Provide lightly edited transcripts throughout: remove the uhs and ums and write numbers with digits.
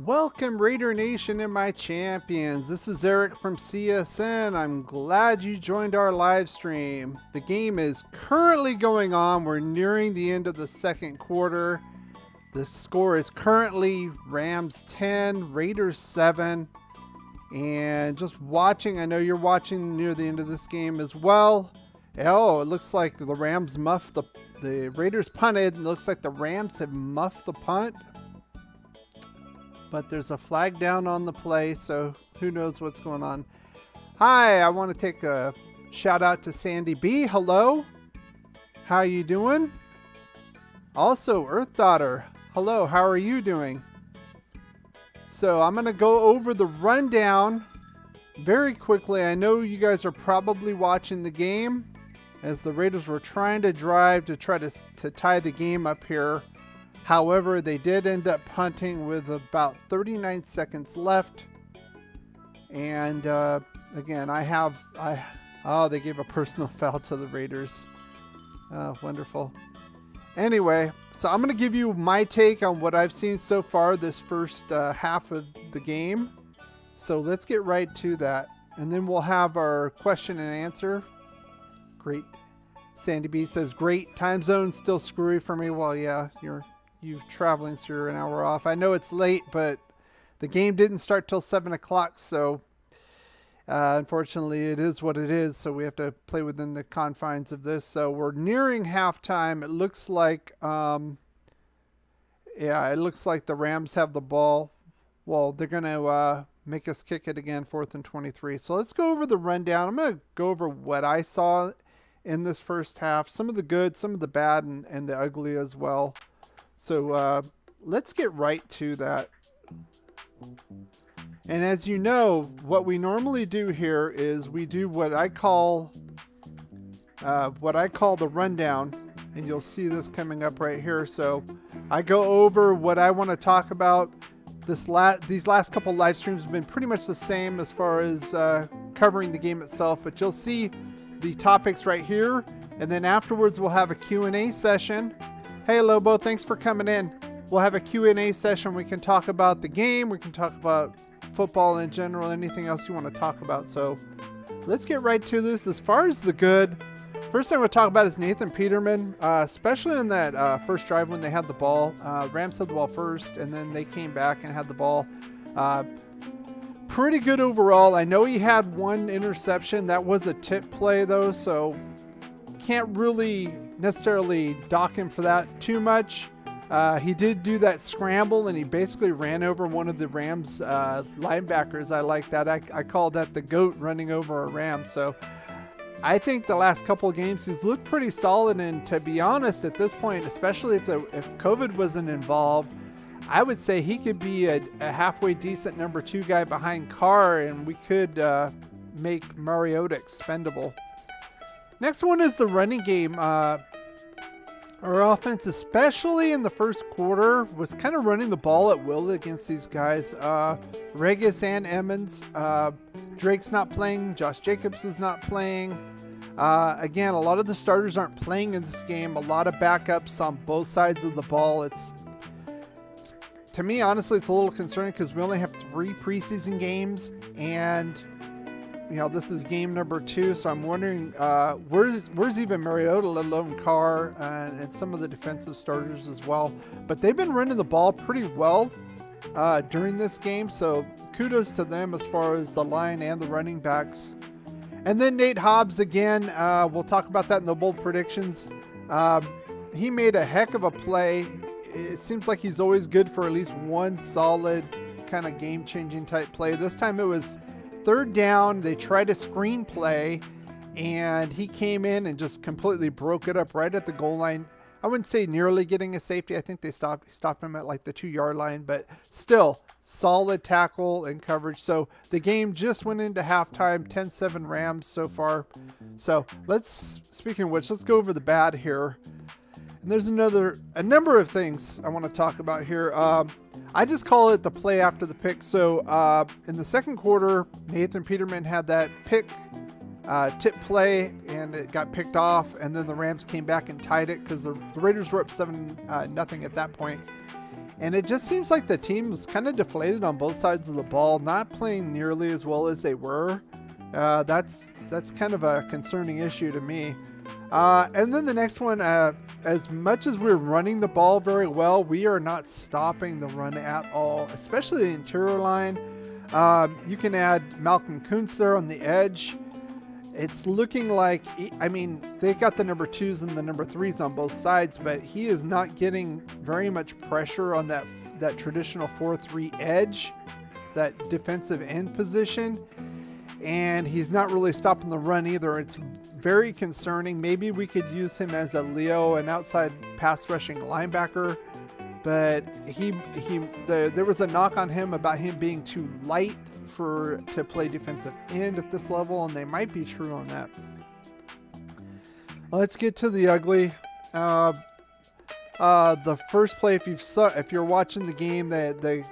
Welcome Raider Nation and my champions. This is Eric from CSN. I'm glad you joined our live stream. The game is currently going on. We're nearing the end of the second quarter. The score is currently Rams 10, Raiders 7. And just watching, I know you're watching near the end of this game as well. Oh, it looks like the Rams muffed the Raiders punted. It looks like the Rams have muffed the punt. But there's a flag down on the play, so who knows what's going on. Hi, I want to take a shout out to Sandy B. Hello. How you doing? Also, Earth Daughter. Hello, how are you doing? So I'm going to go over the rundown very quickly. I know you guys are probably watching the game as the Raiders were trying to drive to try to tie the game up here. However, they did end up punting with about 39 seconds left. And again, they gave a personal foul to the Raiders. Wonderful. Anyway, so I'm going to give you my take on what I've seen so far this first half of the game. So let's get right to that. And then we'll have our question and answer. Great. Sandy B says, great. Time zone still screwy for me. Well, yeah, you traveling through an hour off. I know it's late, but the game didn't start till 7 o'clock. So unfortunately, it is what it is. So we have to play within the confines of this. So we're nearing halftime. It looks like, it looks like the Rams have the ball. Well, they're going to make us kick it again, 4th and 23. So let's go over the rundown. I'm going to go over what I saw in this first half. Some of the good, some of the bad, and the ugly as well. So let's get right to that. And as you know, what we normally do here is we do what I call the rundown, and you'll see this coming up right here. So I go over what I want to talk about. These last couple live streams have been pretty much the same as far as covering the game itself, but you'll see the topics right here, and then afterwards we'll have a Q&A session. Hey Lobo, thanks for coming in. We'll have a Q&A session. We can talk about the game. We can talk about football in general, anything else you want to talk about. So let's get right to this. As far as the good, first thing we'll talk about is Nathan Peterman, especially in that first drive when they had the ball. Rams had the ball first, and then they came back and had the ball. Pretty good overall. I know he had one interception. That was a tip play, though, so can't really necessarily dock him for that too much. He did do that scramble, and he basically ran over one of the Rams linebackers. I like that. I call that the GOAT running over a Ram. So I think the last couple of games he's looked pretty solid, and to be honest, at this point, especially if COVID wasn't involved, I would say he could be a halfway decent number 2 guy behind Carr, and we could make Mariota expendable. Next one is the running game. Our offense, especially in the first quarter, was kind of running the ball at will against these guys. Regis and Emmons. Drake's not playing. Josh Jacobs is not playing. Again, a lot of the starters aren't playing in this game. A lot of backups on both sides of the ball. To me, honestly, it's a little concerning because we only have 3 preseason games, and this is game number 2, so I'm wondering where's even Mariota, let alone Carr, and some of the defensive starters as well. But they've been running the ball pretty well during this game, so kudos to them as far as the line and the running backs. And then Nate Hobbs again. We'll talk about that in the bold predictions. He made a heck of a play. It seems like he's always good for at least one solid kind of game-changing type play. This time it was 3rd down. They tried a screen play, and he came in and just completely broke it up right at the goal line. I wouldn't say nearly getting a safety. I think they stopped him at like the 2-yard line, but still solid tackle and coverage. So the game just went into halftime, 10-7 Rams so far. So speaking of which, let's go over the bad here. And there's a number of things I want to talk about here. I just call it the play after the pick. So in the second quarter, Nathan Peterman had that pick tip play, and it got picked off, and then the Rams came back and tied it because the Raiders were up 7-0 at that point. And it just seems like the team is kind of deflated on both sides of the ball, not playing nearly as well as they were. That's kind of a concerning issue to me. And then the next one, as much as we're running the ball very well, we are not stopping the run at all, especially the interior line. You can add Malcolm Kuntz there on the edge. It's looking like, I mean, they got the number 2s and the number 3s on both sides, but he is not getting very much pressure on that traditional 4-3 edge, that defensive end position. And he's not really stopping the run either. It's very concerning. Maybe we could use him as a Leo, an outside pass rushing linebacker, but there was a knock on him about him being too light to play defensive end at this level, and they might be true on that. Let's get to the ugly. The first play, if you're watching the game, the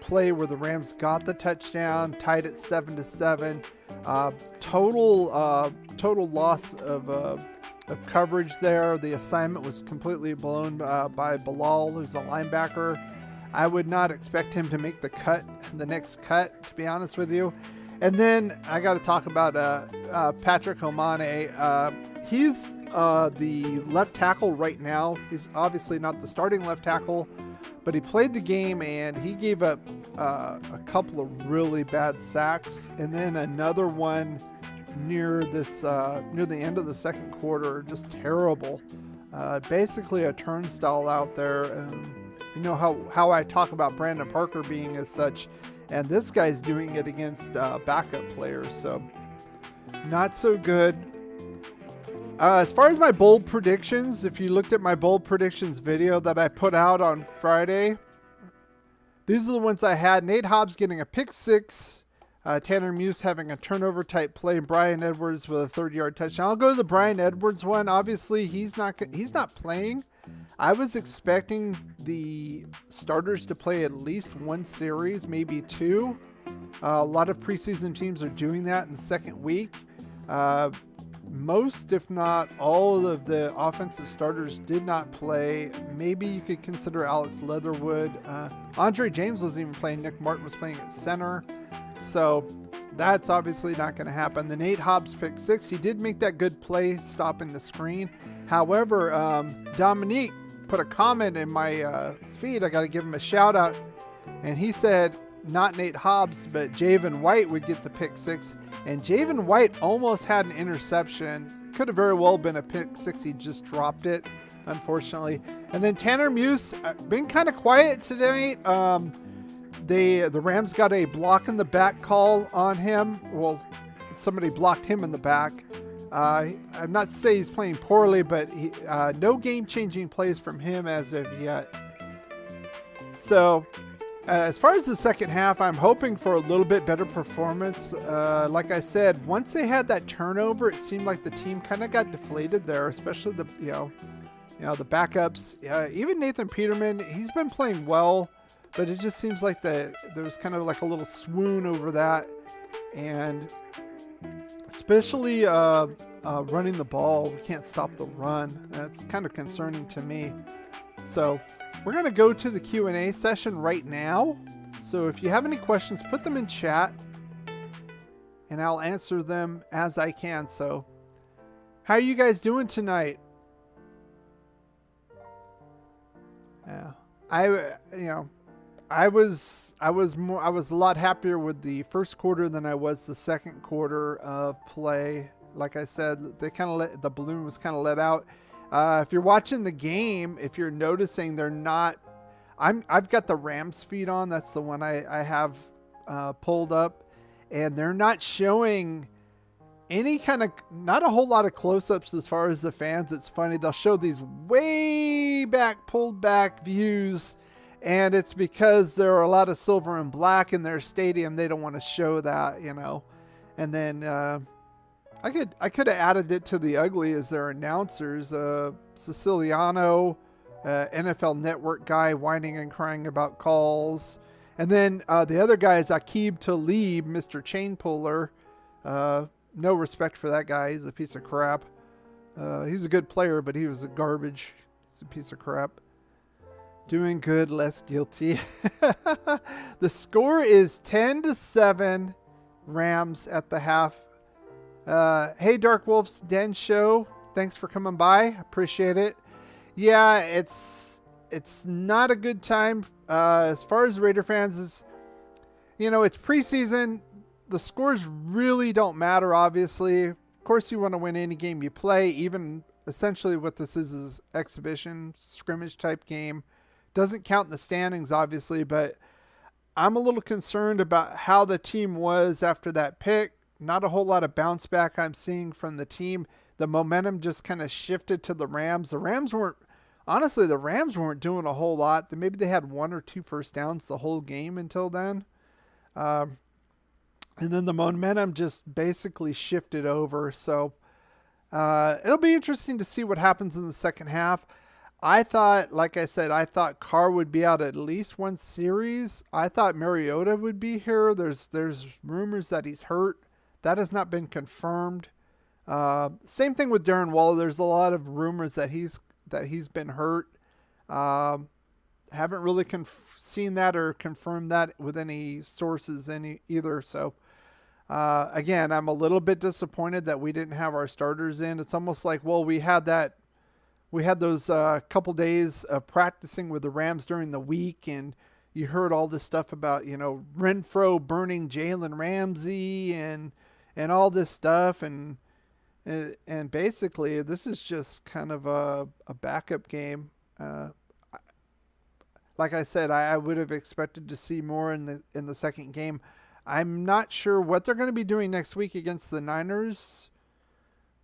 play where the Rams got the touchdown, tied at 7-7. Total loss of coverage there. The assignment was completely blown by Bilal, who's a linebacker. I would not expect him to make the next cut, to be honest with you. And then I got to talk about Patrick Omane. He's the left tackle right now. He's obviously not the starting left tackle, but he played the game and he gave up a couple of really bad sacks, and then another one near the end of the second quarter. Just terrible. Basically a turnstile out there. You know how I talk about Brandon Parker being as such, and this guy's doing it against backup players, so not so good. As far as my bold predictions, if you looked at my bold predictions video that I put out on Friday, these are the ones I had. Nate Hobbs getting a pick 6, Tanner Muse having a turnover type play, and Brian Edwards with a 30-yard touchdown. I'll go to the Brian Edwards one. Obviously, he's not playing. I was expecting the starters to play at least one series, maybe 2. A lot of preseason teams are doing that in the second week. Most, if not all, of the offensive starters did not play. Maybe you could consider Alex Leatherwood. Andre James wasn't even playing. Nick Martin was playing at center. So that's obviously not going to happen. The Nate Hobbs pick 6, he did make that good play stopping the screen. However, Dominique put a comment in my feed. I got to give him a shout out. And he said, not Nate Hobbs, but Javen White would get the pick 6. And Javen White almost had an interception. Could have very well been a pick 6. He just dropped it, unfortunately. And then Tanner Muse, been kind of quiet today. The Rams got a block in the back call on him. Well, somebody blocked him in the back. I'm not saying he's playing poorly, but no game-changing plays from him as of yet. So, as far as the second half, I'm hoping for a little bit better performance. Like I said, once they had that turnover, it seemed like the team kind of got deflated there, especially the backups. Even Nathan Peterman, he's been playing well, but it just seems like there was kind of like a little swoon over that, and especially running the ball, we can't stop the run. That's kind of concerning to me. So we're going to go to the Q&A session right now. So if you have any questions, put them in chat and I'll answer them as I can. So how are you guys doing tonight? Yeah, I was a lot happier with the first quarter than I was the second quarter of play. Like I said, the balloon was kind of let out. If you're watching the game, if you're noticing they're not, I've got the Rams feed on. That's the one I have pulled up, and they're not showing any kind of, not a whole lot of close-ups as far as the fans. It's funny. They'll show these way back, pulled back views, and it's because there are a lot of silver and black in their stadium. They don't want to show that, and then, I could have added it to the ugly as their announcers. Siciliano, NFL Network guy whining and crying about calls. And then the other guy is Aqib Talib, Mr. Chain Puller. No respect for that guy. He's a piece of crap. He's a good player, but he was a garbage. He's a piece of crap. Doing good, less guilty. The score is 10-7 Rams at the half. Hey, Dark Wolf's Den Show. Thanks for coming by. Appreciate it. Yeah, it's not a good time as far as Raider fans is. It's preseason. The scores really don't matter, obviously. Of course, you want to win any game you play, even essentially what this is exhibition, scrimmage type game. Doesn't count in the standings, obviously, but I'm a little concerned about how the team was after that pick. Not a whole lot of bounce back I'm seeing from the team. The momentum just kind of shifted to the Rams. The Rams weren't doing a whole lot. Maybe they had 1 or 2 first downs the whole game until then. And then the momentum just basically shifted over. So it'll be interesting to see what happens in the second half. I thought Carr would be out at least one series. I thought Mariota would be here. There's rumors that he's hurt. That has not been confirmed. Same thing with Darren Waller. There's a lot of rumors that he's been hurt. Haven't really seen that or confirmed that with any sources either. So again, I'm a little bit disappointed that we didn't have our starters in. It's almost like, well, we had those couple days of practicing with the Rams during the week, and you heard all this stuff about, Renfro burning Jalen Ramsey and all this stuff. And basically this is just kind of a backup game. Like I said, I would have expected to see more in the second game. I'm not sure what they're going to be doing next week against the Niners,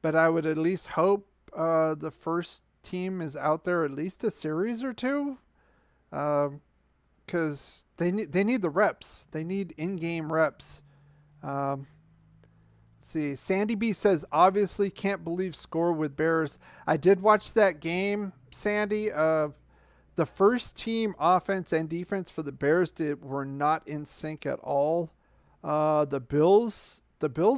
but I would at least hope the first team is out there at least a series or two, because they need the reps. They need in-game reps. Let's see. Sandy B says, obviously can't believe score with Bears. I did watch that game, Sandy. The first team offense and defense for the Bears were not in sync at all. The Bills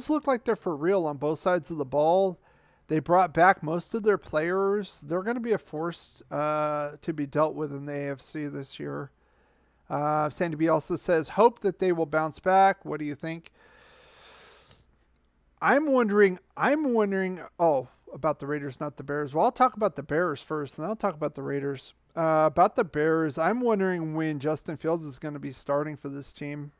look like they're for real on both sides of the ball. They brought back most of their players. They're going to be a force to be dealt with in the AFC this year. Sandy B also says, hope that they will bounce back. What do you think? I'm wondering, about the Raiders, not the Bears. Well, I'll talk about the Bears first, and then I'll talk about the Raiders. About the Bears, I'm wondering when Justin Fields is going to be starting for this team.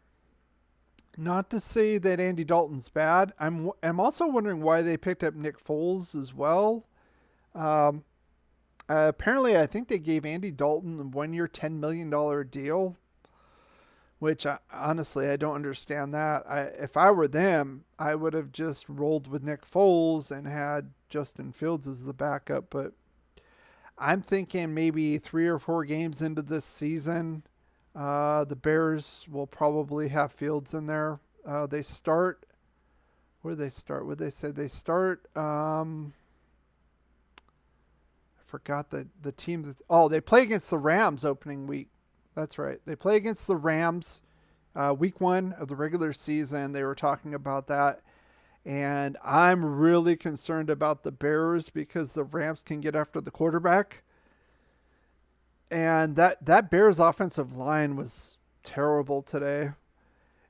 Not to say that Andy Dalton's bad. I'm also wondering why they picked up Nick Foles as well. Apparently, I think they gave Andy Dalton a 1-year, $10 million deal, which honestly, I don't understand that. If I were them, I would have just rolled with Nick Foles and had Justin Fields as the backup. But I'm thinking maybe 3 or 4 games into this season, the Bears will probably have Fields in there. They start. Where do they start? What did they say? They start. I forgot the team. They play against the Rams opening week. That's right. They play against the Rams week 1 of the regular season. They were talking about that. And I'm really concerned about the Bears because the Rams can get after the quarterback. And that Bears offensive line was terrible today.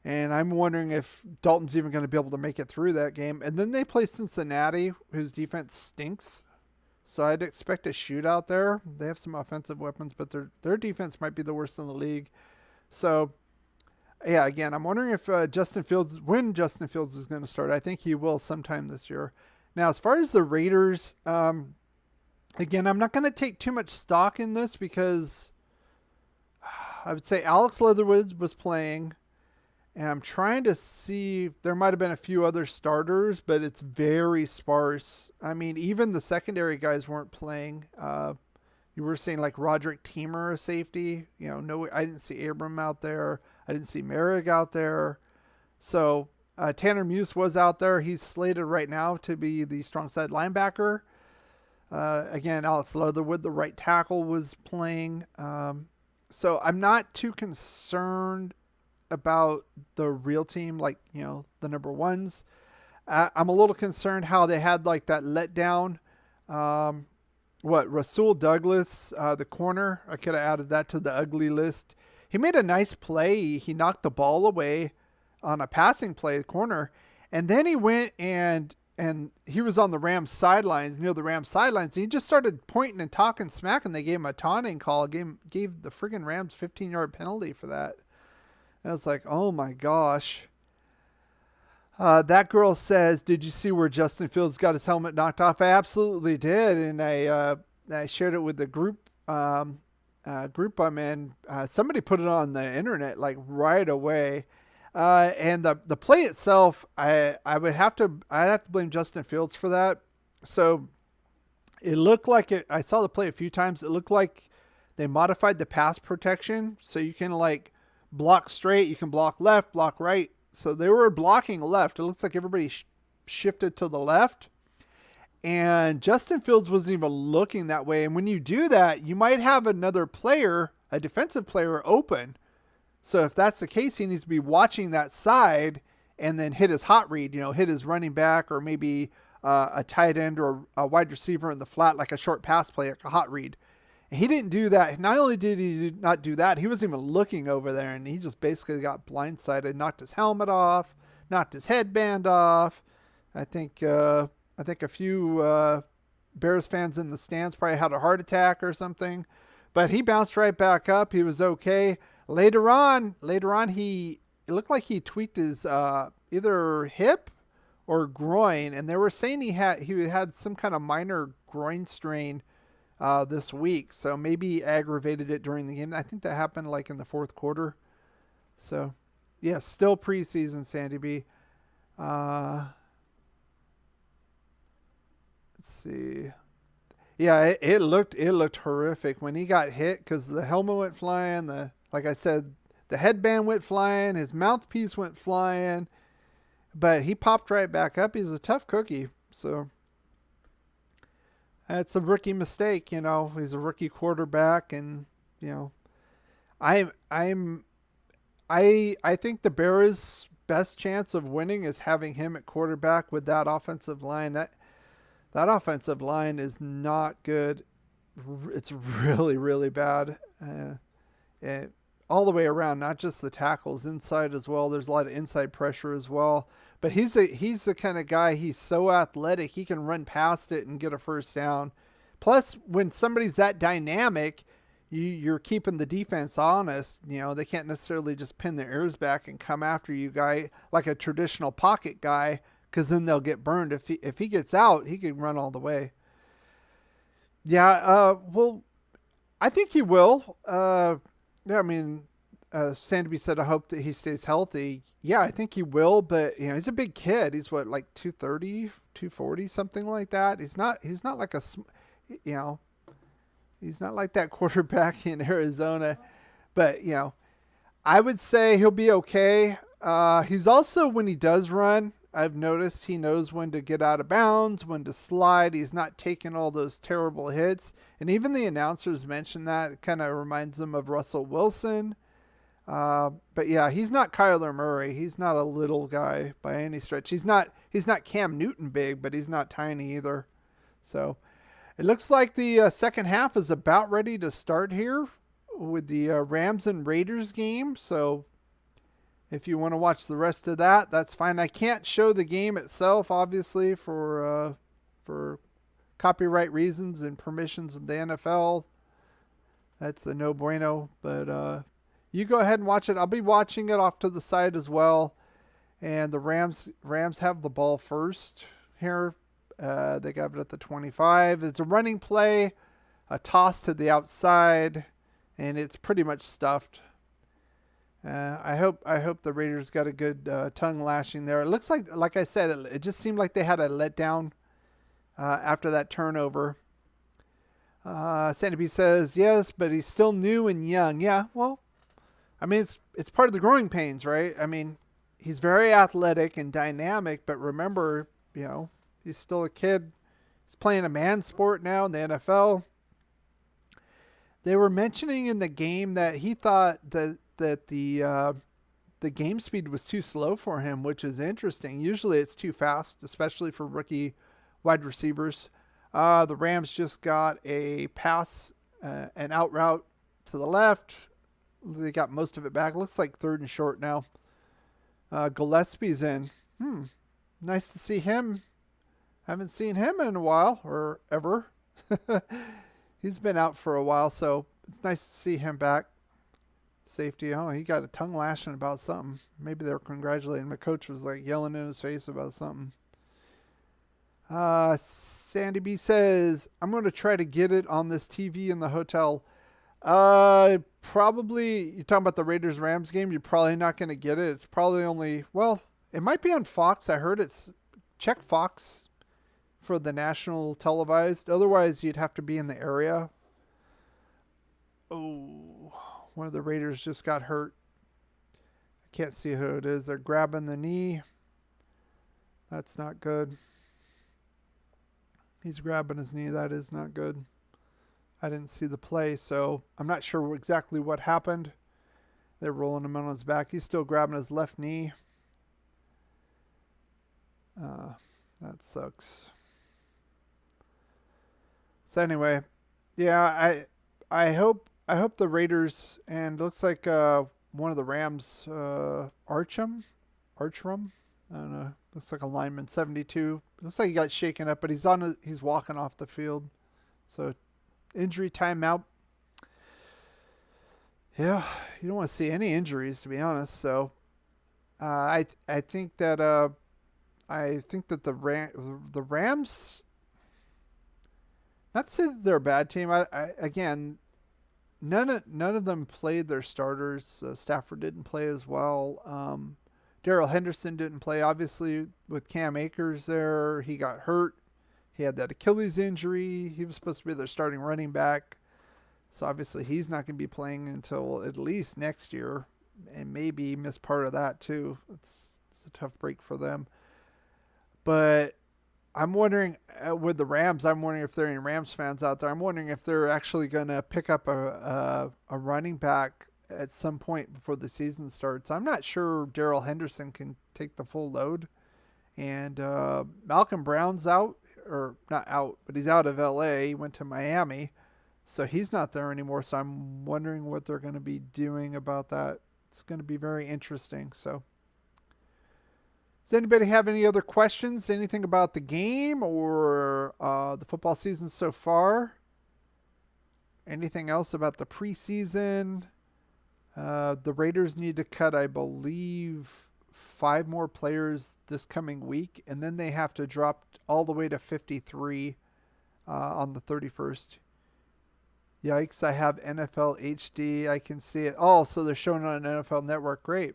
And I'm wondering if Dalton's even going to be able to make it through that game. And then they play Cincinnati, whose defense stinks. So I'd expect a shootout there. They have some offensive weapons, but their defense might be the worst in the league. So, yeah, again, I'm wondering if when Justin Fields is going to start. I think he will sometime this year. Now, as far as the Raiders, again, I'm not going to take too much stock in this because I would say Alex Leatherwood was playing. And I'm trying to see, there might have been a few other starters, but it's very sparse. I mean, even the secondary guys weren't playing. You were seeing like Roderick Teamer, a safety. No, I didn't see Abram out there. I didn't see Merrick out there. So Tanner Muse was out there. He's slated right now to be the strong side linebacker. Again, Alex Leatherwood, the right tackle, was playing. So I'm not too concerned about the real team, like, the number ones. I'm a little concerned how they had like that letdown Rasul Douglas, the corner. I could have added that to the ugly list. He made a nice play. He knocked the ball away on a passing play, corner, and then he went and he was on the Rams sidelines, near the Rams sidelines. And he just started pointing and talking smack, and they gave him a taunting call. Gave the friggin' Rams 15-yard penalty for that. And I was like, oh my gosh. That girl says, did you see where Justin Fields got his helmet knocked off? I absolutely did, and I shared it with the group I'm in. Somebody put it on the internet like right away. And the play itself, I'd have to blame Justin Fields for that. So it looked like I saw the play a few times. It looked like they modified the pass protection, so you can like block straight, you can block left, block right. So they were blocking left. It looks like everybody shifted to the left. And Justin Fields wasn't even looking that way. And when you do that, you might have another player, a defensive player, open. So if that's the case, he needs to be watching that side and then hit his hot read, hit his running back or maybe a tight end or a wide receiver in the flat, like a short pass play, like a hot read. He didn't do that. Not only did he not do that, he wasn't even looking over there, and he just basically got blindsided, knocked his helmet off, knocked his headband off. I think a few Bears fans in the stands probably had a heart attack or something, but he bounced right back up. He was okay. Later on, it looked like he tweaked his either hip or groin, and they were saying he had some kind of minor groin strain this week, so maybe he aggravated it during the game. I think that happened like in the fourth quarter. So, yeah, still preseason, Sandy B. Let's see. Yeah, it looked horrific when he got hit because the helmet went flying. Like I said, the headband went flying. His mouthpiece went flying, but he popped right back up. He's a tough cookie, so. It's a rookie mistake, He's a rookie quarterback, and I think the Bears' best chance of winning is having him at quarterback with that offensive line. That offensive line is not good. It's really, really bad. All the way around, not just the tackles, inside as well. There's a lot of inside pressure as well. But he's the kind of guy, he's so athletic, he can run past it and get a first down. Plus, when somebody's that dynamic, you're keeping the defense honest. They can't necessarily just pin their ears back and come after you, guy, like a traditional pocket guy, because then they'll get burned. If he gets out, he can run all the way. Yeah, well, I think he will. Yeah, I mean, Sandy said, I hope that he stays healthy. Yeah, I think he will, but he's a big kid. He's what, like 230, 240, something like that. He's not like he's not like that quarterback in Arizona, but I would say he'll be okay. He's also, when he does run, I've noticed he knows when to get out of bounds, when to slide. He's not taking all those terrible hits. And even the announcers mentioned that. It kind of reminds them of Russell Wilson. But yeah, he's not Kyler Murray. He's not a little guy by any stretch. He's not Cam Newton big, but he's not tiny either. So it looks like the second half is about ready to start here with the Rams and Raiders game. So if you want to watch the rest of that, that's fine. I can't show the game itself, obviously, for copyright reasons and permissions of the NFL. That's a no bueno. But you go ahead and watch it. I'll be watching it off to the side as well. And the Rams have the ball first here. They got it at the 25. It's a running play, a toss to the outside, and it's pretty much stuffed. I hope the Raiders got a good tongue lashing there. It looks like I said, it just seemed like they had a letdown after that turnover. Sandy B says, yes, but he's still new and young. Yeah, well, I mean, it's part of the growing pains, right? I mean, he's very athletic and dynamic, but remember, he's still a kid. He's playing a man sport now in the NFL. They were mentioning in the game that he thought that the game speed was too slow for him, which is interesting. Usually it's too fast, especially for rookie wide receivers. The Rams just got a pass, an out route to the left. They got most of it back. Looks like 3rd and short now. Gillespie's in. Nice to see him. Haven't seen him in a while or ever. He's been out for a while, so it's nice to see him back. Safety. Oh, he got a tongue lashing about something. Maybe they were congratulating him. The coach was like yelling in his face about something. Sandy B says, I'm going to try to get it on this TV in the hotel. Probably, you're talking about the Raiders-Rams game. You're probably not going to get it. It's probably only, well, it might be on Fox. I heard check Fox for the national televised. Otherwise, you'd have to be in the area. Oh, one of the Raiders just got hurt. I can't see who it is. They're grabbing the knee. That's not good. He's grabbing his knee. That is not good. I didn't see the play, so I'm not sure exactly what happened. They're rolling him on his back. He's still grabbing his left knee. That sucks. So anyway, yeah, I hope the Raiders, and it looks like one of the Rams, Archram, I don't know. Looks like a lineman, 72. Looks like he got shaken up, but he's walking off the field. So injury timeout. Yeah, you don't want to see any injuries, to be honest. So I think that the Rams, not to say that they're a bad team. Again, none of them played their starters. Stafford didn't play as well. Darrell Henderson didn't play. Obviously, with Cam Akers there, he got hurt. He had that Achilles injury. He was supposed to be their starting running back. So obviously he's not going to be playing until at least next year, and maybe miss part of that too. It's a tough break for them. But I'm wondering, with the Rams, I'm wondering if there are any Rams fans out there. I'm wondering if they're actually going to pick up a running back at some point before the season starts. I'm not sure Darrell Henderson can take the full load. And Malcolm Brown's out, or not out, but he's out of LA. He went to Miami. So he's not there anymore. So I'm wondering what they're going to be doing about that. It's going to be very interesting. So does anybody have any other questions? Anything about the game or the football season so far? Anything else about the preseason? The Raiders need to cut, I believe, 5 more players this coming week, and then they have to drop all the way to 53 on the 31st. Yikes, I have NFL HD. I can see it. Oh, so they're showing it on NFL Network. Great.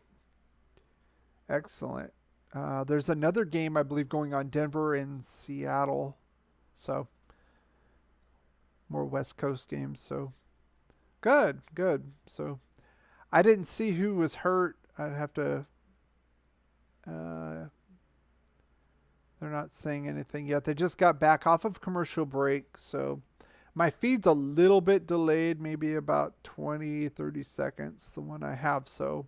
Excellent. There's another game, I believe, going on, Denver and Seattle. So more West Coast games. So good. So I didn't see who was hurt. I'd have to... they're not saying anything yet. They just got back off of commercial break. So my feed's a little bit delayed, maybe about 20, 30 seconds, the one I have. So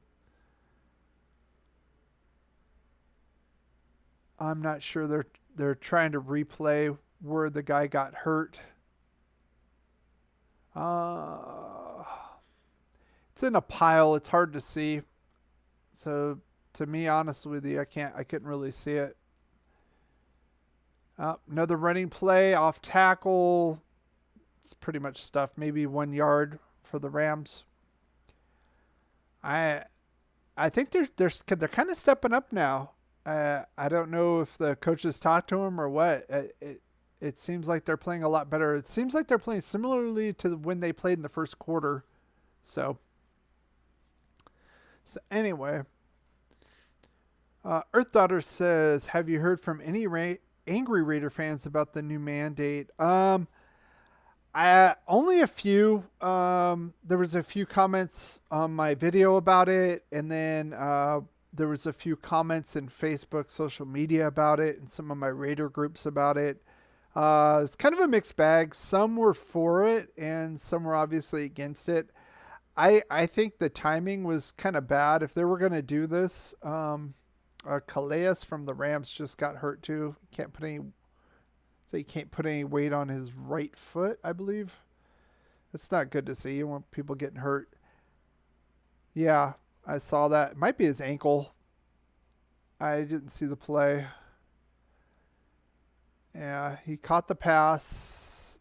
I'm not sure. They're trying to replay where the guy got hurt. It's in a pile. It's hard to see. So to me, honest with you, I couldn't really see it. Another running play off tackle. It's pretty much stuff. Maybe 1 yard for the Rams. I think they're kind of stepping up now. I don't know if the coaches talked to him or what. It seems like they're playing a lot better. It seems like they're playing similarly to when they played in the first quarter. So anyway, Earth Daughter says, have you heard from any angry Raider fans about the new mandate? Only a few. There was a few comments on my video about it, and then there was a few comments in Facebook, social media about it, and some of my Raider groups about it. It's kind of a mixed bag. Some were for it, and some were obviously against it. I think the timing was kind of bad. If they were going to do this, Calais from the Rams just got hurt too. Can't put any. Is So he can't put any weight on his right foot, I believe. It's not good to see. You want people getting hurt. Yeah, I saw that. It might be his ankle. I didn't see the play. Yeah, he caught the pass,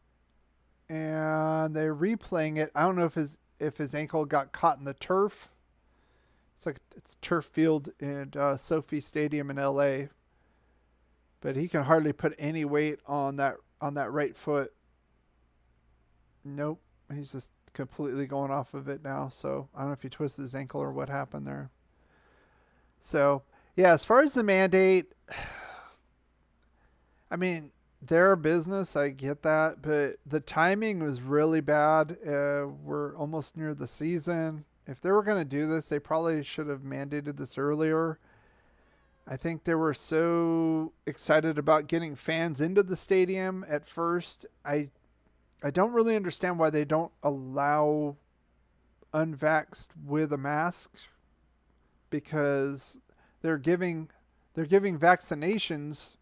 and they're replaying it. I don't know if his ankle got caught in the turf. It's turf field in Sophie Stadium in LA, but he can hardly put any weight on that right foot. Nope, he's just completely going off of it now. So I don't know if he twisted his ankle or what happened there. So yeah, as far as the mandate, I mean, their business, I get that, but the timing was really bad. We're almost near the season. If they were going to do this, they probably should have mandated this earlier. I think they were so excited about getting fans into the stadium at first. I don't really understand why they don't allow unvaxxed with a mask, because they're giving vaccinations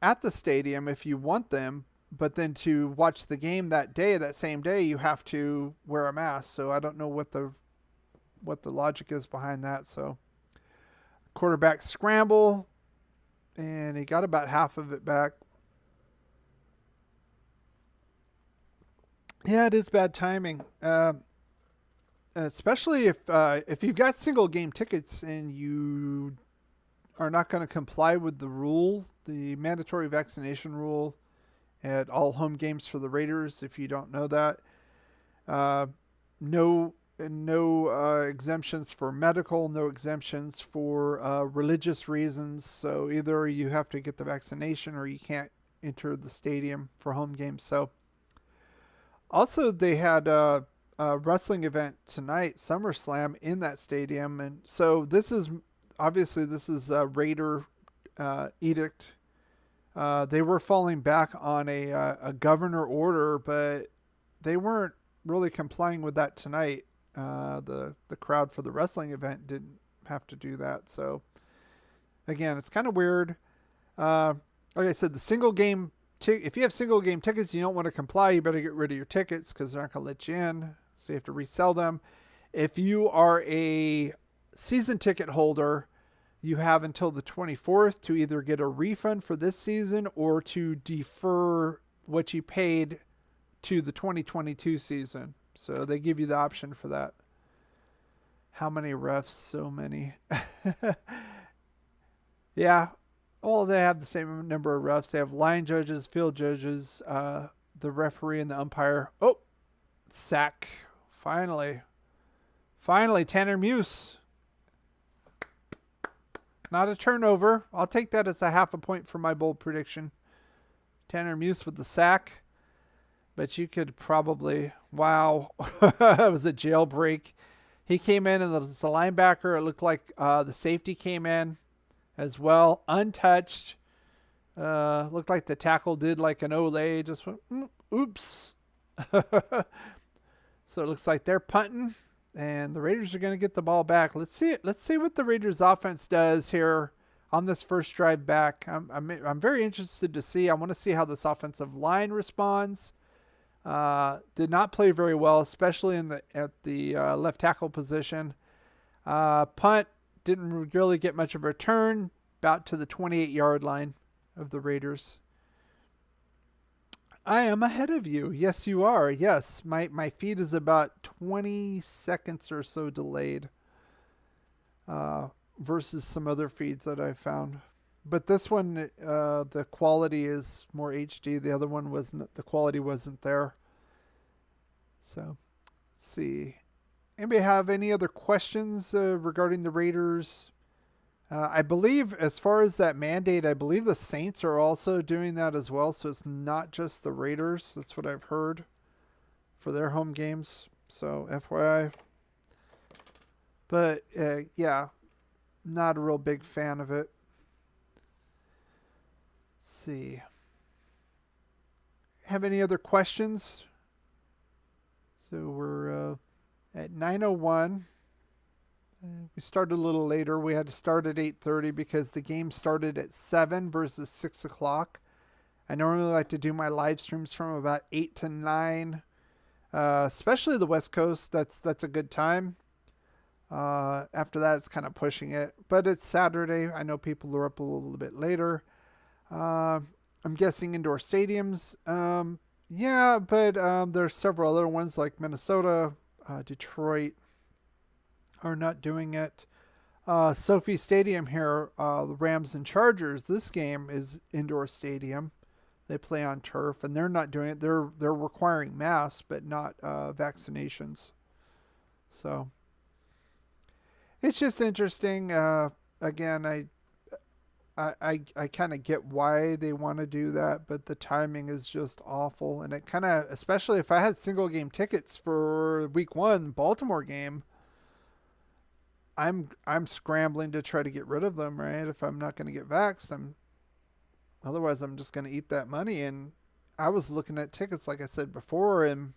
at the stadium if you want them, but then to watch the game that same day, you have to wear a mask. So I don't know what the logic is behind that. So quarterback scramble, and he got about half of it back. Yeah, it is bad timing, especially if you've got single game tickets and you are not going to comply with the rule, the mandatory vaccination rule at all home games for the Raiders. If you don't know that, no exemptions for medical, no exemptions for religious reasons. So either you have to get the vaccination or you can't enter the stadium for home games. So also they had a wrestling event tonight, SummerSlam, in that stadium. And so this is a Raider edict. They were falling back on a governor order, but they weren't really complying with that tonight. The crowd for the wrestling event didn't have to do that. So again, it's kind of weird. Like I said, the single game if you have single game tickets, you don't want to comply, you better get rid of your tickets because they're not going to let you in. So you have to resell them. If you are a season ticket holder, you have until the 24th to either get a refund for this season or to defer what you paid to the 2022 season. So they give you the option for that. How many refs? So many. Yeah. Well, they have the same number of refs. They have line judges, field judges, the referee, and the umpire. Oh, sack. Finally, Tanner Muse. Not a turnover. I'll take that as a half a point for my bold prediction. Tanner Muse with the sack. But you could probably, wow, it was a jailbreak. He came in and as a linebacker. It looked like the safety came in as well, untouched. Looked like the tackle did like an Olay, just went, oops. So it looks like they're punting, and the Raiders are going to get the ball back. Let's see what the Raiders offense does here on this first drive back. I'm very interested to see. I want to see how this offensive line responds. Did not play very well, especially at the left tackle position. Punt didn't really get much of a return, about to the 28-yard line of the Raiders. I am ahead of you. Yes, you are. Yes, my feed is about 20 seconds or so delayed versus some other feeds that I found. But this one, the quality is more HD. The other one wasn't. The quality wasn't there. So, let's see. Anybody have any other questions regarding the Raiders? I believe, as far as that mandate, I believe the Saints are also doing that as well. So it's not just the Raiders. That's what I've heard for their home games. So FYI. But yeah, not a real big fan of it. Let's see. Have any other questions? So we're at 9:01. We started a little later. We had to start at 8:30 because the game started at 7 versus 6 o'clock. I normally like to do my live streams from about 8 to 9, especially the West Coast. That's a good time. After that, it's kind of pushing it. But it's Saturday. I know people are up a little bit later. I'm guessing indoor stadiums. Yeah, but there's several other ones like Minnesota, Detroit are not doing it. Sophie Stadium here, the Rams and Chargers. This game is indoor stadium. They play on turf, and they're not doing it. They're requiring masks, but not vaccinations. So it's just interesting. Again, I kind of get why they want to do that, but the timing is just awful. And it kind of, especially if I had single game tickets for week 1 Baltimore game, I'm scrambling to try to get rid of them, right? If I'm not going to get vaxxed, otherwise I'm just going to eat that money. And I was looking at tickets, like I said before, and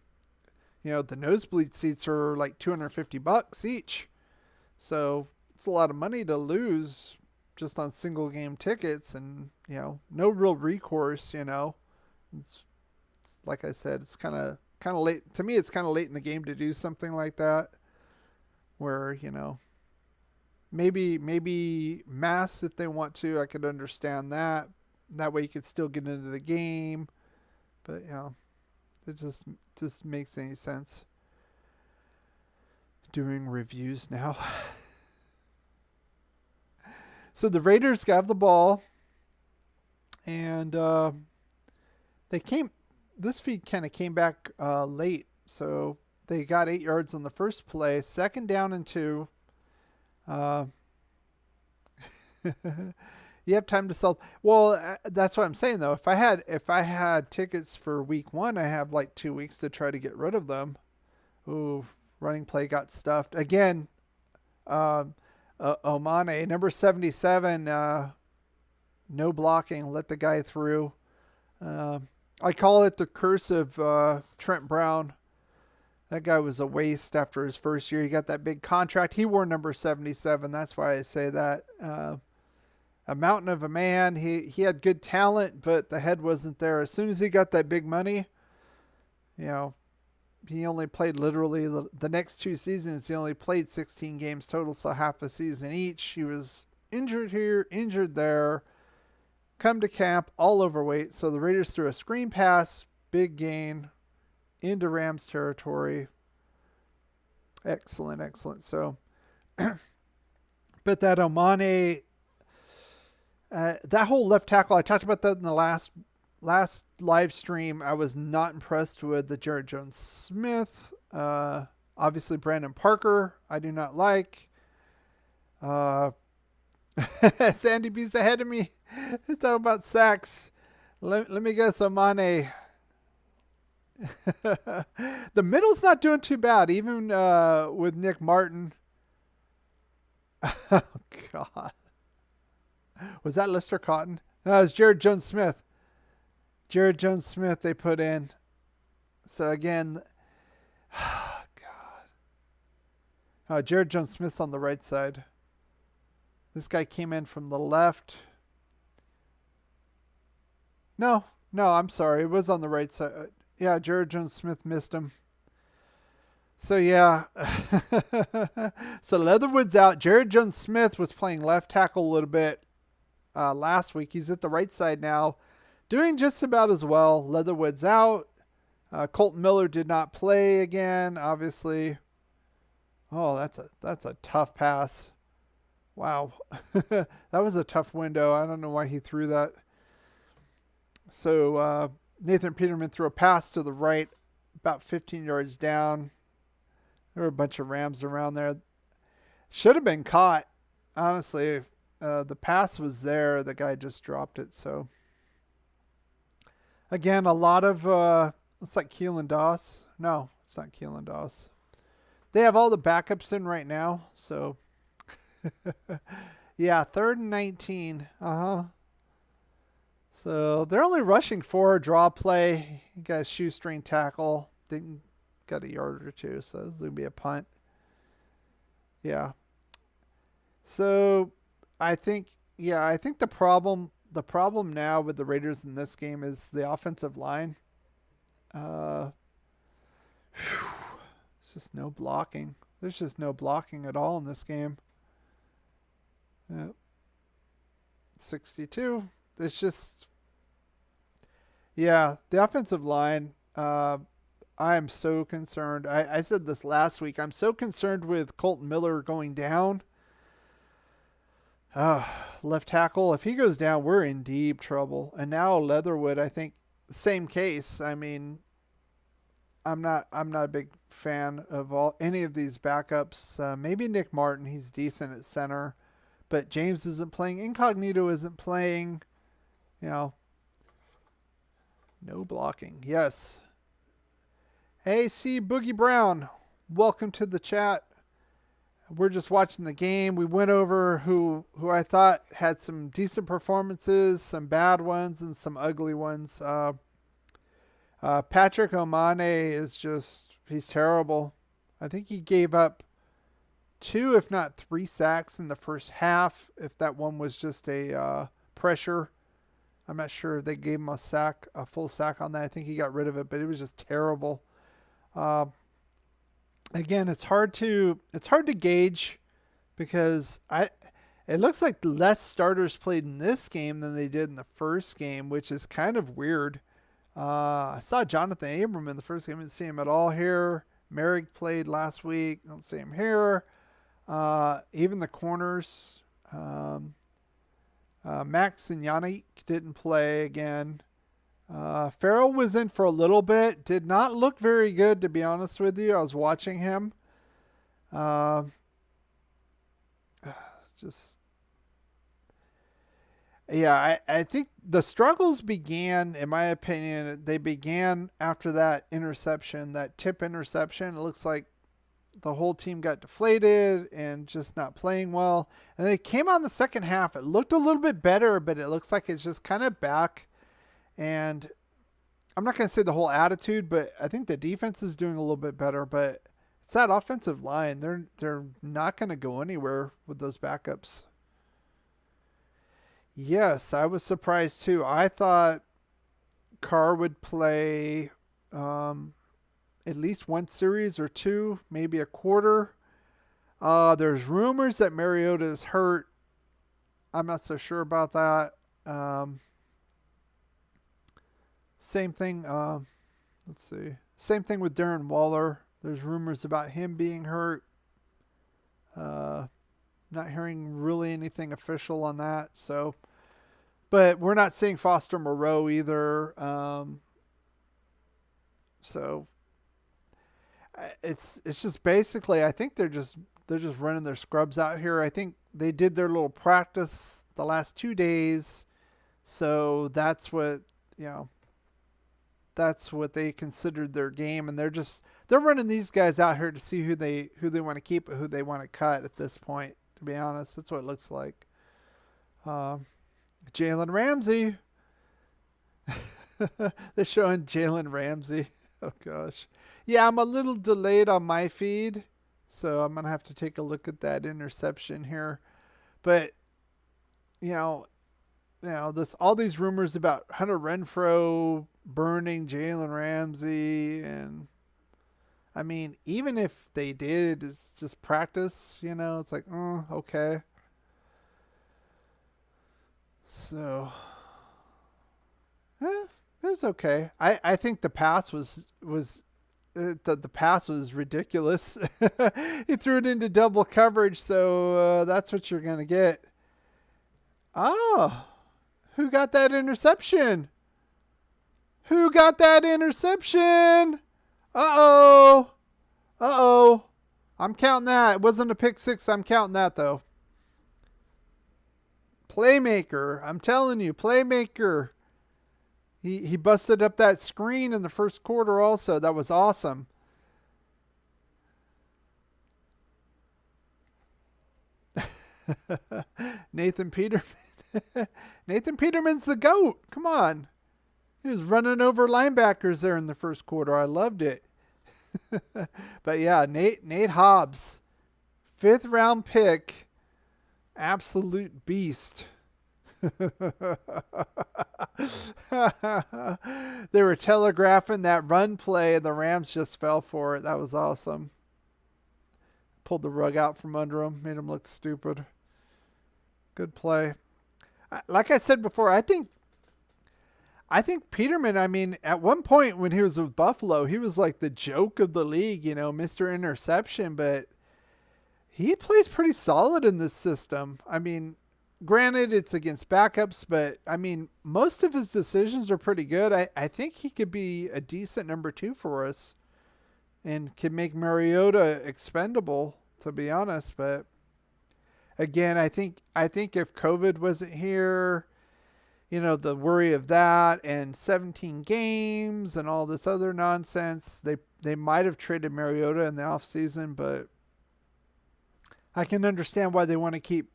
the nosebleed seats are like $250 each. So it's a lot of money to lose just on single game tickets, and no real recourse. It's like I said, it's kind of late to me. It's kind of late in the game to do something like that, where maybe masks if they want to. I could understand that. That way you could still get into the game, but it just makes any sense doing reviews now. So the Raiders got the ball, and this feed kind of came back late. So they got 8 yards on the first play, 2nd down and 2. You have time to sell. Well, that's what I'm saying though. If I had tickets for week 1, I have like 2 weeks to try to get rid of them. Ooh, running play got stuffed again. Omane, number 77, no blocking, let the guy through. I call it the curse of Trent Brown. That guy was a waste after his first year. He got that big contract. He wore number 77. That's why I say that. A mountain of a man. He had good talent, but the head wasn't there. As soon as he got that big money, he only played literally the next 2 seasons. He only played 16 games total, so half a season each. He was injured here, injured there. Come to camp, all overweight. So the Raiders threw a screen pass, big gain into Rams territory. Excellent. So, but that Omane, that whole left tackle, I talked about that in the last live stream. I was not impressed with the Jared Jones-Smith. Obviously, Brandon Parker, I do not like. Sandy B's ahead of me. Talking about sacks. Let me guess, Omane. The middle's not doing too bad, even with Nick Martin. Oh, God. Was that Lister Cotton? No, it was Jared Jones-Smith. Jared Jones-Smith they put in. So again, oh God. Jared Jones-Smith's on the right side. This guy came in from the left. No, I'm sorry. It was on the right side. Yeah, Jared Jones-Smith missed him. So yeah. So Leatherwood's out. Jared Jones-Smith was playing left tackle a little bit last week. He's at the right side now, doing just about as well. Leatherwood's out. Colton Miller did not play again, obviously. Oh, that's a tough pass. Wow. That was a tough window. I don't know why he threw that. So Nathan Peterman threw a pass to the right, about 15 yards down. There were a bunch of Rams around there. Should have been caught, honestly. The pass was there. The guy just dropped it. So, again, a lot of, it's like Keelan Doss. No, it's not Keelan Doss. They have all the backups in right now. So, yeah, 3rd and 19. So, they're only rushing for a draw play. You got a shoestring tackle. Got a yard or two. So, this is going to be a punt. Yeah. So, I think the problem the problem now with the Raiders in this game is the offensive line. It's just no blocking. There's just no blocking at all in this game. 62. It's just, yeah, the offensive line. I am so concerned. I said this last week. I'm so concerned with Colton Miller going down. Left tackle. If he goes down, we're in deep trouble. And now Leatherwood, I think, same case. I mean, I'm not a big fan of any of these backups. Maybe Nick Martin. He's decent at center, but James isn't playing. Incognito isn't playing. No blocking. Yes. Hey, C Boogie Brown. Welcome to the chat. We're just watching the game. We went over who I thought had some decent performances, some bad ones, and some ugly ones. Patrick Omane is he's terrible. I think he gave up 2, if not 3 sacks in the first half. If that one was just a pressure, I'm not sure they gave him a full sack on that. I think he got rid of it, but it was just terrible. Again, it's hard to gauge because it looks like less starters played in this game than they did in the first game, which is kind of weird. I saw Jonathan Abram in the first game. I didn't see him at all here. Merrick played last week. Don't see him here. Even the corners. Max and Yannick didn't play again. Farrell was in for a little bit. Did not look very good, to be honest with you. I was watching him. I think the struggles began, in my opinion, they began after that interception, that tip interception. It looks like the whole team got deflated and just not playing well. And they came on the second half. It looked a little bit better, but it looks like it's just kind of back. And I'm not going to say the whole attitude, but I think the defense is doing a little bit better. But it's that offensive line. They're not going to go anywhere with those backups. Yes, I was surprised too. I thought Carr would play at least one series or two, maybe a quarter. There's rumors that Mariota is hurt. I'm not so sure about that. Same thing. Let's see. Same thing with Darren Waller. There's rumors about him being hurt. Not hearing really anything official on that. So, but we're not seeing Foster Moreau either. So it's just basically, I think they're just running their scrubs out here. I think they did their little practice the last 2 days. So that's what, that's what they considered their game. And they're running these guys out here to see who they want to keep and who they want to cut at this point. To be honest, that's what it looks like. Jalen Ramsey. They're showing Jalen Ramsey. Oh, gosh. Yeah, I'm a little delayed on my feed, so I'm going to have to take a look at that interception here. But, all these rumors about Hunter Renfrow burning Jalen Ramsey, and I mean, even if they did, it's just practice, it's like, oh, okay. So, it was okay. I think the pass was the pass was ridiculous. He threw it into double coverage, so that's what you're gonna get. Oh, who got that interception? Who got that interception? Uh-oh. I'm counting that. It wasn't a pick six. I'm counting that, though. Playmaker. I'm telling you, playmaker. He busted up that screen in the first quarter also. That was awesome. Nathan Peterman. Nathan Peterman's the GOAT. Come on. He was running over linebackers there in the first quarter. I loved it. But yeah, Nate Hobbs, 5th round pick, absolute beast. They were telegraphing that run play, and the Rams just fell for it. That was awesome. Pulled the rug out from under them, made them look stupid. Good play. Like I said before, I think Peterman, I mean, at one point when he was with Buffalo, he was like the joke of the league, you know, Mr. Interception, but he plays pretty solid in this system. I mean, granted, it's against backups, but I mean, most of his decisions are pretty good. I think he could be a decent number 2 for us and can make Mariota expendable, to be honest. But again, I think if COVID wasn't here, you know, the worry of that and 17 games and all this other nonsense, they might have traded Mariota in the offseason, but I can understand why they want to keep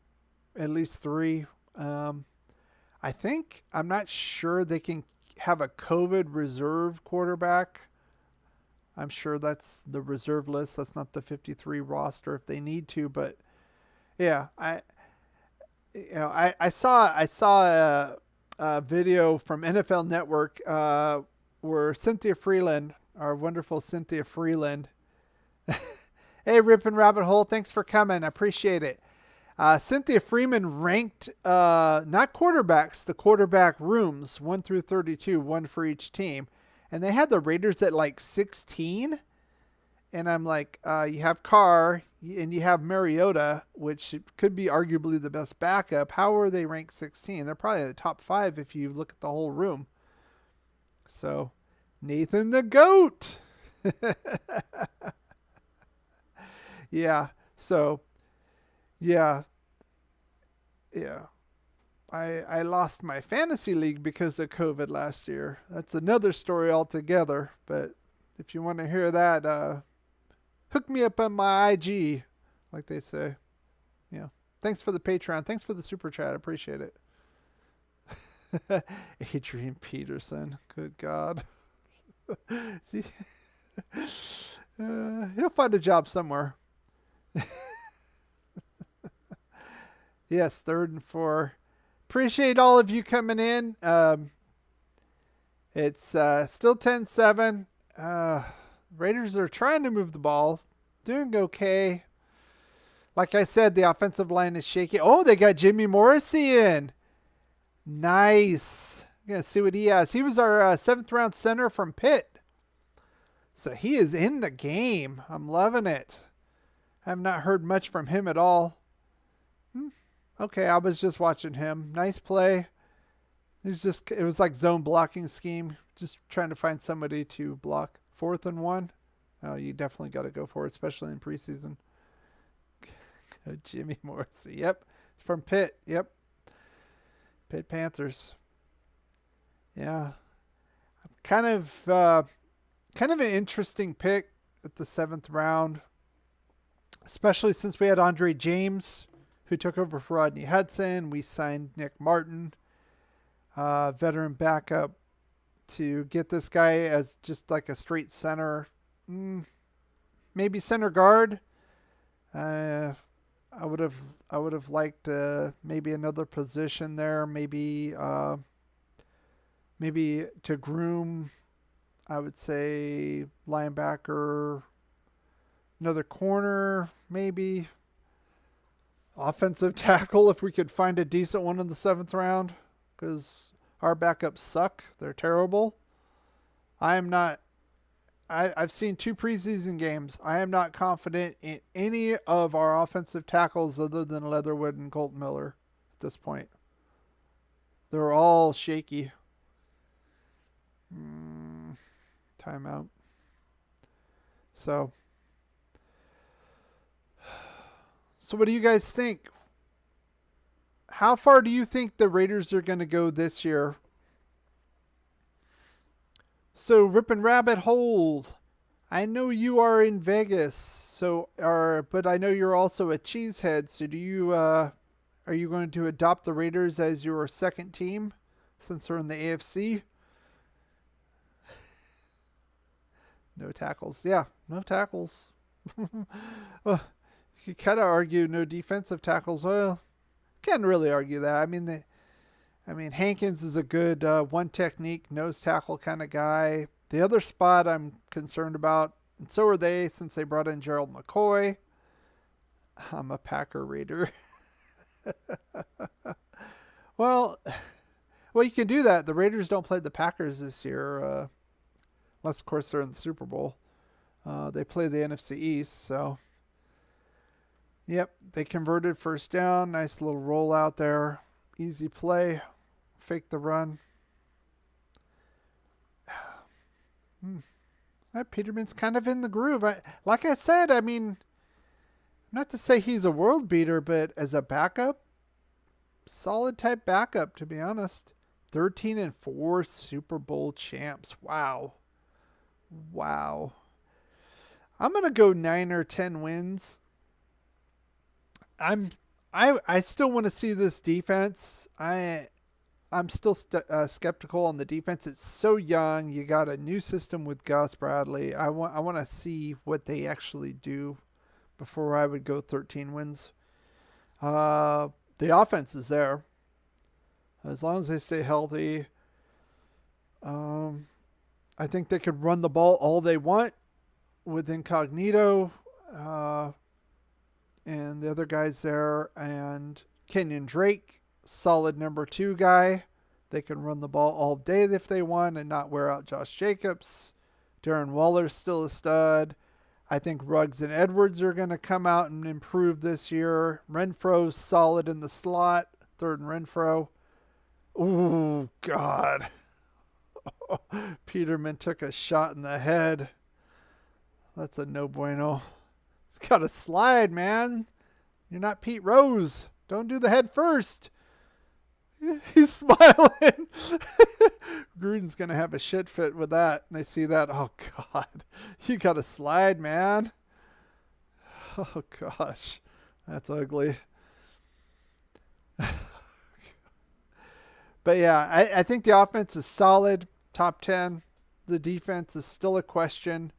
at least 3. I'm not sure they can have a COVID reserve quarterback. I'm sure that's the reserve list. That's not the 53 roster if they need to, but yeah, I saw a video from NFL Network where Cynthia Freeland, our wonderful Cynthia Freeland, hey, Rip and Rabbit Hole, thanks for coming. I appreciate it. Cynthia Freeman ranked not quarterbacks, the quarterback rooms 1 through 32, one for each team, and they had the Raiders at like 16. And I'm like, you have Carr and you have Mariota, which could be arguably the best backup. How are they ranked 16? They're probably the top 5 if you look at the whole room. So, Nathan the GOAT. Yeah. So, yeah. I lost my fantasy league because of COVID last year. That's another story altogether. But if you want to hear that, hook me up on my IG, like they say. Yeah. Thanks for the Patreon. Thanks for the super chat. I appreciate it. Adrian Peterson. Good God. See, he'll find a job somewhere. Yes, 3rd and 4. Appreciate all of you coming in. It's still 10-7. Raiders are trying to move the ball. Doing okay. Like I said, the offensive line is shaky. Oh, they got Jimmy Morrissey in. Nice. I'm going to see what he has. He was our 7th round center from Pitt. So he is in the game. I'm loving it. I have not heard much from him at all. Okay, I was just watching him. Nice play. It was like zone blocking scheme. Just trying to find somebody to block. 4th and 1. Oh, you definitely got to go for it, especially in preseason. Jimmy Morrissey. Yep. It's from Pitt. Yep. Pitt Panthers. Yeah. Kind of an interesting pick at the 7th round, especially since we had Andre James, who took over for Rodney Hudson. We signed Nick Martin, veteran backup, to get this guy as just like a straight center, maybe center guard. I would have liked maybe another position there, maybe to groom. I would say linebacker, another corner, maybe offensive tackle if we could find a decent one in the 7th round, because our backups suck. They're terrible. I've seen 2 preseason games. I am not confident in any of our offensive tackles other than Leatherwood and Colton Miller at this point. They're all shaky. Timeout. So what do you guys think? How far do you think the Raiders are going to go this year? So, Rip and Rabbit Hole, I know you are in Vegas, but I know you're also a cheesehead. So, are you going to adopt the Raiders as your second team since they're in the AFC? No tackles. Yeah, no tackles. Well, you could kind of argue no defensive tackles. Well, can't really argue that. I mean, I mean, Hankins is a good one technique, nose tackle kind of guy. The other spot I'm concerned about, and so are they since they brought in Gerald McCoy. I'm a Packer reader. well, you can do that. The Raiders don't play the Packers this year, unless, of course, they're in the Super Bowl. They play the NFC East, so. Yep, they converted first down. Nice little rollout there. Easy play. Fake the run. Peterman's kind of in the groove. Like I said, I mean, not to say he's a world beater, but as a backup, solid type backup, to be honest. 13-4 Super Bowl champs. Wow. I'm going to go 9 or 10 wins. I still want to see this defense. I'm still skeptical on the defense. It's so young. You got a new system with Gus Bradley. I want to see what they actually do before I would go 13 wins. The offense is there. As long as they stay healthy, I think they could run the ball all they want with Incognito and the other guys there. And Kenyon Drake, solid number 2 guy. They can run the ball all day if they want and not wear out Josh Jacobs. Darren Waller's still a stud. I think Ruggs and Edwards are going to come out and improve this year. Renfro's solid in the slot. Third and Renfro. Ooh, God. Peterman took a shot in the head. That's a no bueno. He's got to slide, man. You're not Pete Rose. Don't do the head first. He's smiling. Gruden's going to have a shit fit with that. And they see that. Oh, God. You got to slide, man. Oh, gosh. That's ugly. But, yeah, I think the offense is solid. Top 10. The defense is still a question.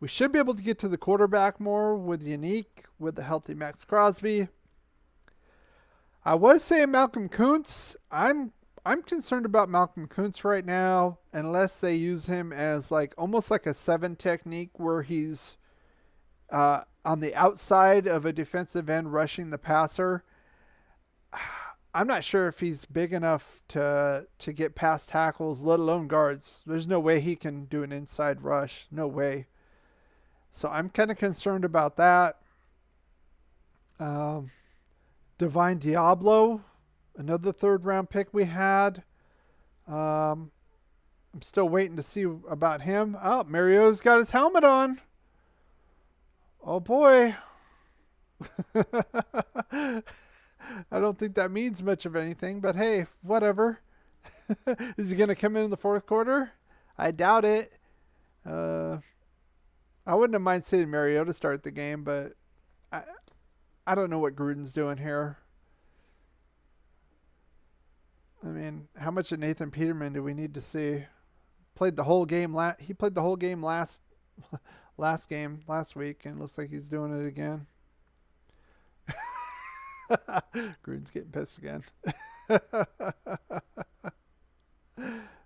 We should be able to get to the quarterback more with Unique, with the healthy Max Crosby. I was saying Malcolm Kuntz. I'm concerned about Malcolm Kuntz right now, unless they use him as almost like a 7 technique where he's on the outside of a defensive end rushing the passer. I'm not sure if he's big enough to get past tackles, let alone guards. There's no way he can do an inside rush. No way. So I'm kind of concerned about that. Divine Diablo, another 3rd round pick we had. I'm still waiting to see about him. Oh, Mariota's got his helmet on. Oh boy. I don't think that means much of anything, but hey, whatever. Is he going to come in the 4th quarter? I doubt it. I wouldn't have mind seeing Mariota start the game, but I don't know what Gruden's doing here. I mean, how much of Nathan Peterman do we need to see? Played the whole game. He played the whole game last week, and looks like he's doing it again. Gruden's getting pissed again.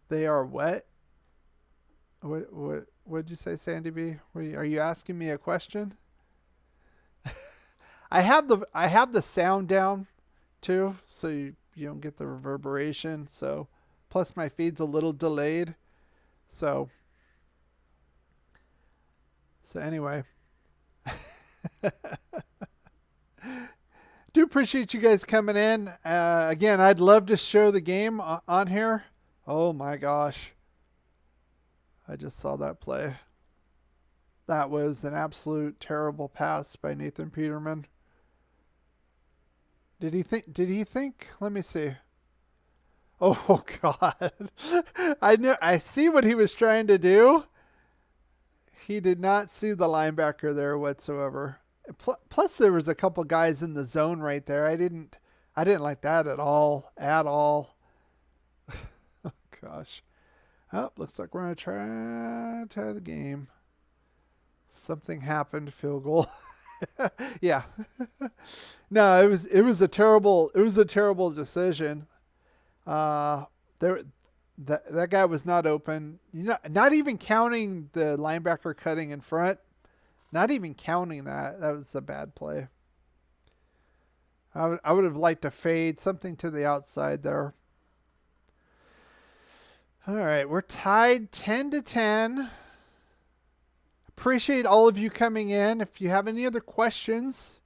They are what? What'd you say, Sandy B? Are you asking me a question? I have the sound down too, so you don't get the reverberation. So plus my feed's a little delayed. So anyway. Do appreciate you guys coming in. Again, I'd love to show the game on here. Oh my gosh. I just saw that play. That was an absolute terrible pass by Nathan Peterman. Did he think? Let me see. Oh God. I see what he was trying to do. He did not see the linebacker there whatsoever. Plus there was a couple guys in the zone right there. I didn't like that at all. Oh gosh. Oh, looks like we're going to try to tie the game. Something happened. Field goal. Yeah. No, it was a terrible decision. Uh, there, that guy was not open. Not even counting the linebacker cutting in front. Not even counting that. That was a bad play. I would have liked to fade something to the outside there. All right, we're tied 10-10. Appreciate all of you coming in. If you have any other questions,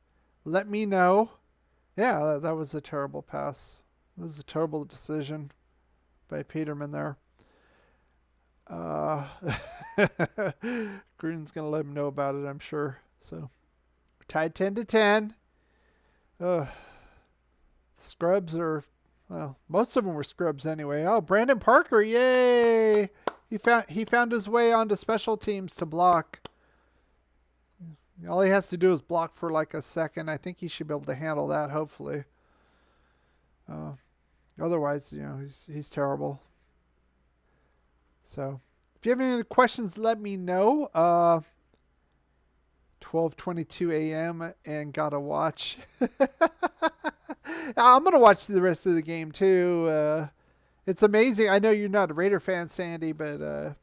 let me know. Yeah, that was a terrible pass. That was a terrible decision by Peterman there. Gruden's going to let him know about it, I'm sure. So, we're tied 10-10. Scrubs are, well, most of them were scrubs anyway. Oh, Brandon Parker, yay! He found his way onto special teams to block. All he has to do is block for like a second. I think he should be able to handle that, hopefully. Otherwise, he's terrible. So, if you have any other questions, let me know. 12:22 a.m. and gotta watch. I'm gonna watch the rest of the game too. It's amazing. I know you're not a Raider fan, Sandy, but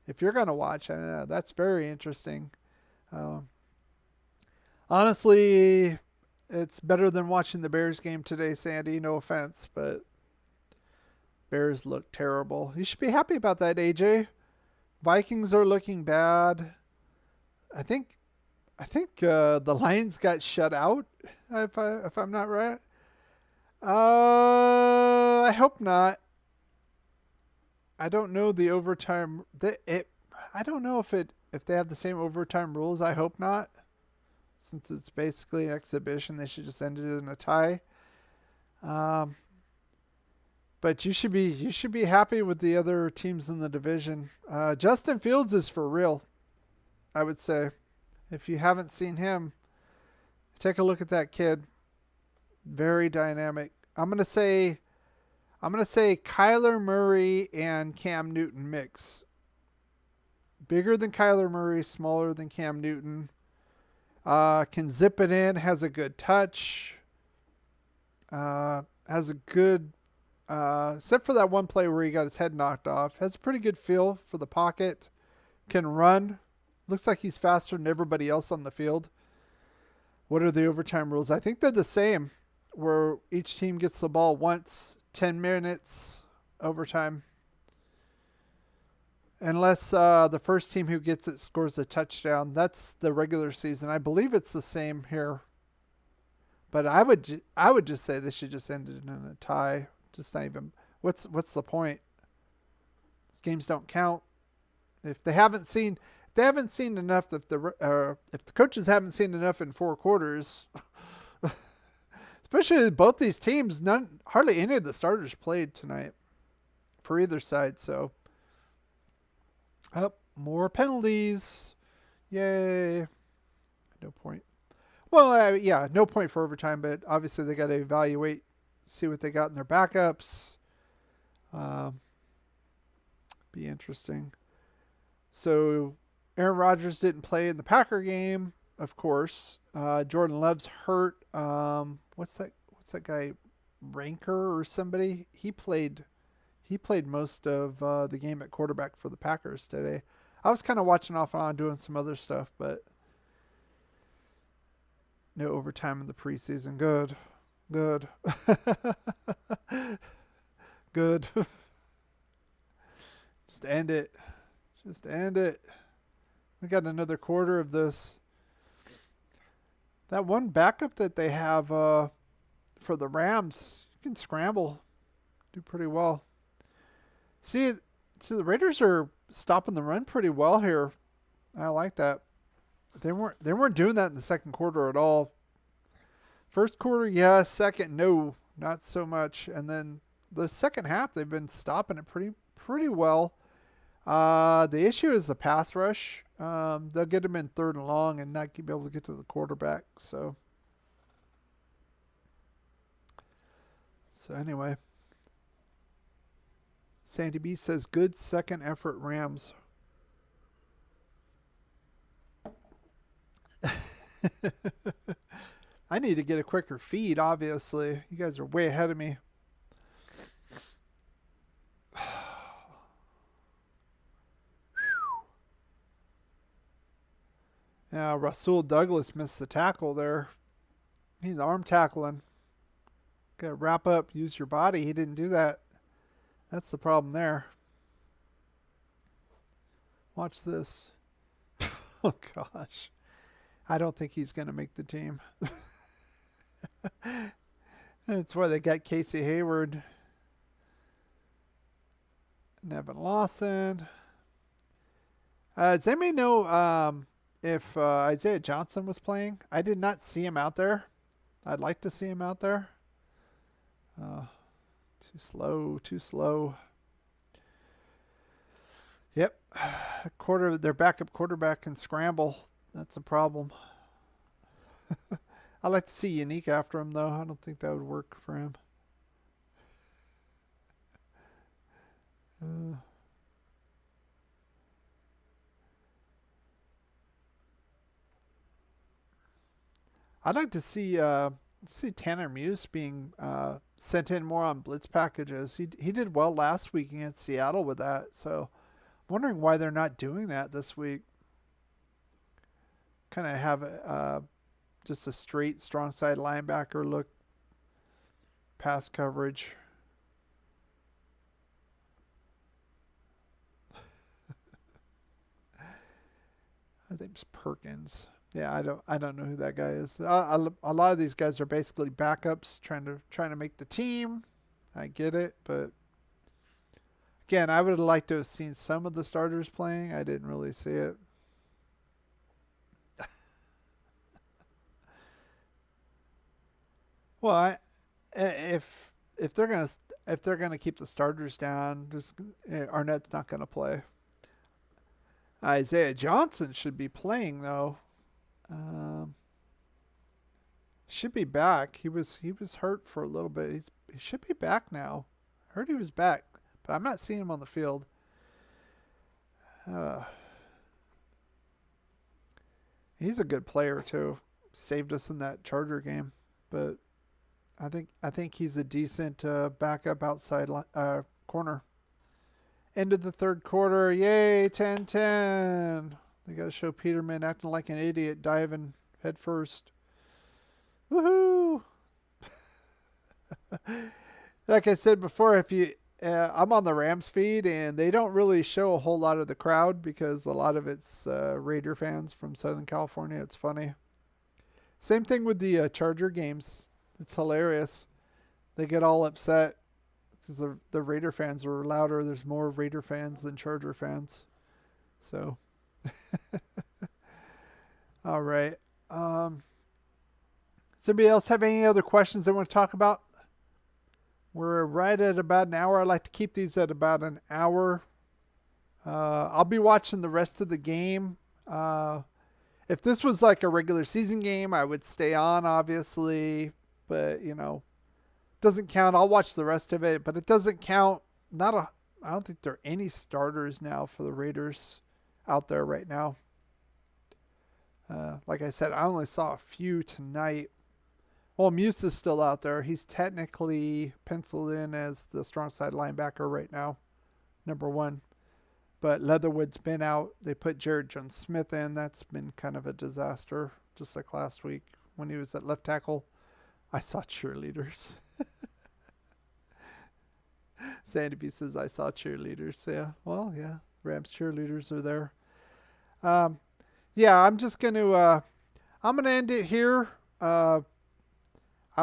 if you're gonna watch, that's very interesting. Honestly, it's better than watching the Bears game today, Sandy. No offense, but Bears look terrible. You should be happy about that, AJ. Vikings are looking bad. I think the Lions got shut out. If I'm not right. I hope not. I don't know the overtime. I don't know if they have the same overtime rules. I hope not. Since it's basically an exhibition, they should just end it in a tie. But you should be happy with the other teams in the division. Justin Fields is for real, I would say. If you haven't seen him, take a look at that kid. Very dynamic. I'm gonna say Kyler Murray and Cam Newton mix. Bigger than Kyler Murray, smaller than Cam Newton. Can zip it in, has a good touch. Has a good, except for that one play where he got his head knocked off, has a pretty good feel for the pocket. Can run. Looks like he's faster than everybody else on the field. What are the overtime rules? I think they're the same, where each team gets the ball once, 10 minutes, overtime. Unless the first team who gets it scores a touchdown. That's the regular season. I believe it's the same here. But I would just say this should just end it in a tie. Just not even. What's the point? These games don't count. If they haven't seen enough, if the coaches haven't seen enough in 4 quarters, especially both these teams, hardly any of the starters played tonight for either side. So, more penalties, yay! No point. Well, yeah, no point for overtime, but obviously they got to evaluate, see what they got in their backups. Be interesting. So Aaron Rodgers didn't play in the Packer game, of course. Jordan Love's hurt. What's that guy, Ranker or somebody? He played most of the game at quarterback for the Packers today. I was kind of watching off and on, doing some other stuff, but no overtime in the preseason. Good. Good. Just end it. We got another quarter of this. That one backup that they have for the Rams, you can scramble, do pretty well. See, the Raiders are stopping the run pretty well here. I like that. They weren't doing that in the second quarter at all. First quarter, yeah. Second, no, not so much. And then the second half, they've been stopping it pretty well. The issue is the pass rush. They'll get them in 3rd and long and not be able to get to the quarterback. So anyway, Sandy B says good second effort Rams. I need to get a quicker feed, obviously. You guys are way ahead of me. Now, Rasul Douglas missed the tackle there. He's arm tackling. Got to wrap up, use your body. He didn't do that. That's the problem there. Watch this. Oh, gosh. I don't think he's going to make the team. That's why they got Casey Hayward. Nevin Lawson. Does anybody know if Isaiah Johnson was playing? I did not see him out there. I'd like to see him out there. Too slow, too slow. Yep. Their backup quarterback can scramble. That's a problem. I'd like to see Unique after him, though. I don't think that would work for him. I'd like to see Tanner Muse being sent in more on blitz packages. He did well last week against Seattle with that, so I'm wondering why they're not doing that this week. Kind of have just a straight strong side linebacker look, pass coverage. His name's Perkins. Yeah, I don't know who that guy is. A lot of these guys are basically backups trying to make the team. I get it, but again, I would have liked to have seen some of the starters playing. I didn't really see it. Well, if they're gonna keep the starters down, just Arnett's not gonna play. Isaiah Johnson should be playing though. Should be back. He was hurt for a little bit. He should be back now. I heard he was back, but I'm not seeing him on the field. He's a good player too. Saved us in that Charger game, but I think he's a decent backup outside corner. End of the third quarter. Yay, 10-10. They got to show Peterman acting like an idiot, diving head first. Woohoo! Like I said before, I'm on the Rams feed, and they don't really show a whole lot of the crowd because a lot of it's Raider fans from Southern California. It's funny. Same thing with the Charger games. It's hilarious. They get all upset because the Raider fans are louder. There's more Raider fans than Charger fans. So... All right. Does anybody else have any other questions they want to talk about? We're right at about an hour. I like to keep these at about an hour. I'll be watching the rest of the game. If this was like a regular season game, I would stay on, obviously. But, doesn't count. I'll watch the rest of it. But it doesn't count. I don't think there are any starters now for the Raiders out there right now. Like I said, I only saw a few tonight. Well, Muse is still out there. He's technically penciled in as the strong side linebacker right now, number 1. But Leatherwood's been out. They put Jared Jones-Smith in. That's been kind of a disaster, just like last week when he was at left tackle. I saw cheerleaders. Sandy B says, I saw cheerleaders. Yeah, well, yeah. Rams cheerleaders are there. Yeah, I'm just going to end it here. I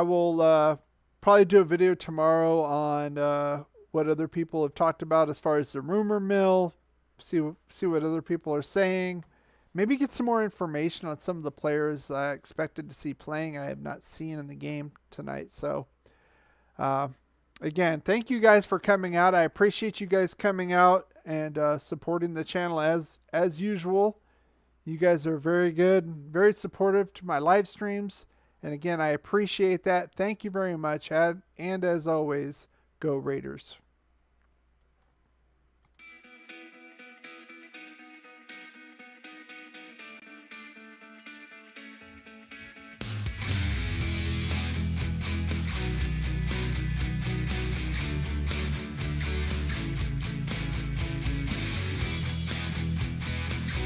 will probably do a video tomorrow on what other people have talked about as far as the rumor mill. See what other people are saying. Maybe get some more information on some of the players I expected to see playing I have not seen in the game tonight. So, again, thank you guys for coming out. I appreciate you guys coming out and supporting the channel as usual. You guys are very good, very supportive to my live streams. And again, I appreciate that. Thank you very much. And as always, go Raiders.